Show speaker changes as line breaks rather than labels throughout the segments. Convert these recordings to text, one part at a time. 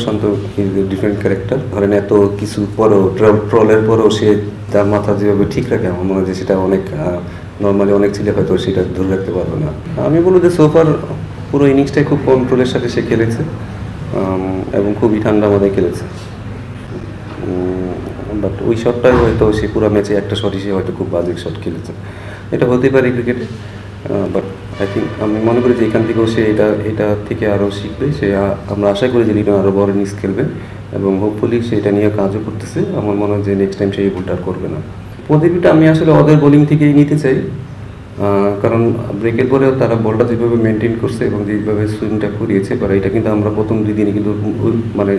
শান্ত different character. ধরেন এত কিছু পরেও ট্রলের পরেও সে তার মাথা যেভাবে ঠিক রাখে, আমার মনে হয় যে সেটা অনেক নর্মালি অনেক ছেলে হয়তো সেটা ধরে রাখতে পারবে না। আমি বলবো যে সোফার পুরো ইনিংসটাই খুব কন্ট্রোলের সাথে সে খেলেছে এবং খুবই ঠান্ডা মাথায় খেলেছে। বাট ওই শটটাই হয়তো সে পুরো ম্যাচে একটা শটই সে হয়তো খুব বাজে শট খেলেছে, এটা হতেই পারে ক্রিকেটে। বাট আই থিঙ্ক আমি মনে করি যে এখান থেকেও সে এটা থেকে আরও শিখবে। সে আমরা আশা করি যে লিটন আরও বড় ইনিংস খেলবে এবং হোপফুলি সে এটা নিয়ে কাজও করতেছে। আমার মনে হয় যে নেক্সট টাইম সে এই ভুলটা আর করবে না। পদ্ধতিটা আমি আসলে ওদের বোলিং থেকেই নিতে চাই, কারণ ব্রেকের পরেও তারা বলটা যেভাবে মেনটেন করছে এবং যেভাবে সুইংটা করিয়েছে, বা এটা কিন্তু আমরা প্রথম 2 দিনে কিন্তু মানে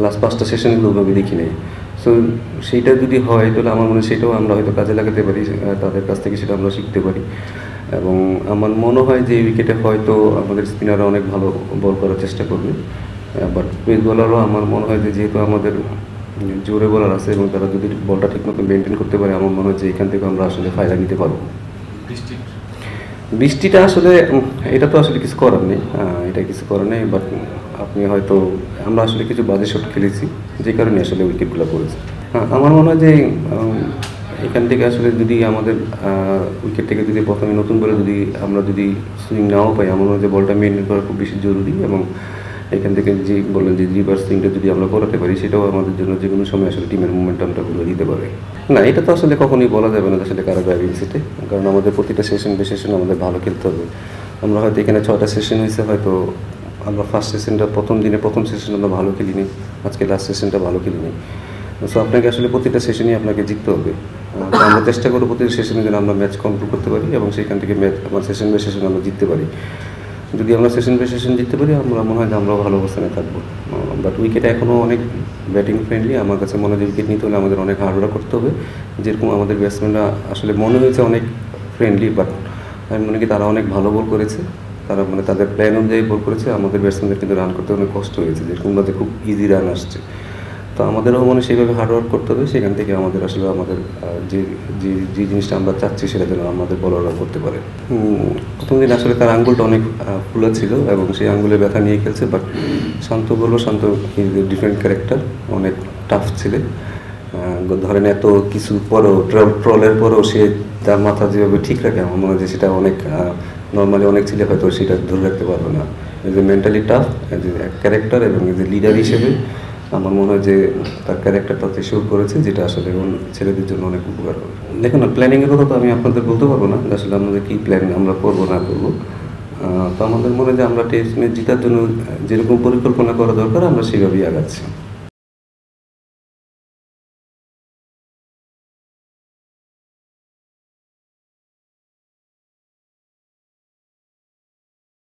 লাস্ট 5টা সেশনগুলো ওইভাবে দেখি নাই। সো সেইটা যদি হয় তাহলে আমার মনে হয় সেটাও আমরা হয়তো কাজে লাগাতে পারি, তাদের কাছ থেকে সেটা আমরা শিখতে পারি। এবং আমার মনে হয় যে এই উইকেটে হয়তো আমাদের স্পিনাররা অনেক ভালো বল করার চেষ্টা করবে, বাট পেস বোলারও আমার মনে হয় যে যেহেতু আমাদের জোরে বোলার আছে এবং তারা যদি বলটা ঠিকমতো মেনটেন করতে পারে, আমার মনে হয় যে এখান থেকে আমরা আসলে ফায়দা নিতে পারবো। বৃষ্টিটা আসলে এটা তো আসলে কিছু করার নেই, এটা কিছু করার নেই। বাট আপনি হয়তো আমরা আসলে কিছু বাজে শট খেলেছি যে কারণে আসলে উইকেটগুলো পড়েছে। আমার মনে হয় যে এখান থেকে আসলে যদি আমাদের উইকেট থেকে যদি প্রথমে নতুন বলে আমরা যদি সুইং নাও পাই, আমার মনে হয় যে বলটা মেনটেন করা খুব বেশি জরুরি। এবং এখান থেকে যে বললেন যে রিভার্স সুইংটা যদি আমরা করাতে পারি, সেটাও আমাদের জন্য যে কোনো সময় আসলে টিমের মোমেন্টামটা ঘুরে দিতে পারে। না, এটা তো আসলে কখনোই বলা যাবে না আসলে কারা ড্রাইভিং সিটে, কারণ আমাদের প্রতিটা সেশন আমাদের ভালো খেলতে হবে। আমরা হয়তো এখানে 6টা সেশন হয়েছে, হয়তো আমরা ফার্স্ট সেশনটা প্রথম সেশন আমরা ভালো খেলিনি, আজকে লাস্ট সেশনটা ভালো খেলিনি। সো আপনাকে আসলে প্রতিটা সেশনই আপনাকে জিততে হবে। তো আমরা চেষ্টা করবো প্রতিটা সেশনে যেন আমরা ম্যাচ কন্ট্রোল করতে পারি এবং সেখান থেকে আমার সেশন বাই সেশন আমরা জিততে পারি। যদি আমরা সেশন বাই সেশন জিততে পারি, আমরা মনে হয় যে আমরাও ভালো অবস্থানে থাকবো। বাট উইকেটে এখনও অনেক ব্যাটিং ফ্রেন্ডলি। আমার কাছে মনে হয় যে উইকেট নিতে হলে আমাদের অনেক হার্ডওয়ার্ক করতে হবে। যেরকম আমাদের ব্যাটসম্যানরা আসলে মনে হয়েছে অনেক ফ্রেন্ডলি, বাট আমি মনে করি তারা অনেক ভালো বল করেছে। তারা মানে তাদের প্ল্যান অনুযায়ী বল করেছে। আমাদের ব্যাটসম্যানদের কিন্তু রান করতে অনেক কষ্ট হয়েছে, যেরকম যে খুব ইজি রান আসছে। তো আমাদেরও মানে সেইভাবে হার্ডওয়ার্ক করতে হবে, সেখান থেকে আমাদের আসলে আমাদের যে জিনিসটা আমরা চাচ্ছি সেটা যেন আমাদের বলাররা করতে পারে। প্রথম দিন আসলে তার আঙ্গুলটা অনেক ফুলা ছিল এবং সেই আঙ্গুলে ব্যথা নিয়ে খেলছে। বাট শান্ত ডিফারেন্ট ক্যারেক্টার, অনেক টাফ ছেলে। ধরেন এত কিছু পরেও ট্রলের পরেও সে তার মাথা যেভাবে ঠিক রাখে, আমার মনে হয় যে সেটা অনেক নর্মালি অনেক ছেলে হয়তো সেটা ধরে রাখতে পারবে না। যে মেন্টালি টাফ, যে ক্যারেক্টার এবং যে লিডার হিসেবে আমার মনে হয় যে তার ক্যারেক্টারটাতে শো করেছে, যেটা আসলে ছেলেদের জন্য অনেক উপকার হবে। দেখুন না, প্ল্যানিংয়ের কথা তো আমি আপনাদের বলতে পারবো না আসলে আমাদের কী প্ল্যান আমরা করবো না করবো। তো আমাদের মনে হয় যে আমরা টেস্ট ম্যাচ জেতার জন্য যেরকম পরিকল্পনা করা দরকার আমরা সেভাবেই আগাচ্ছি।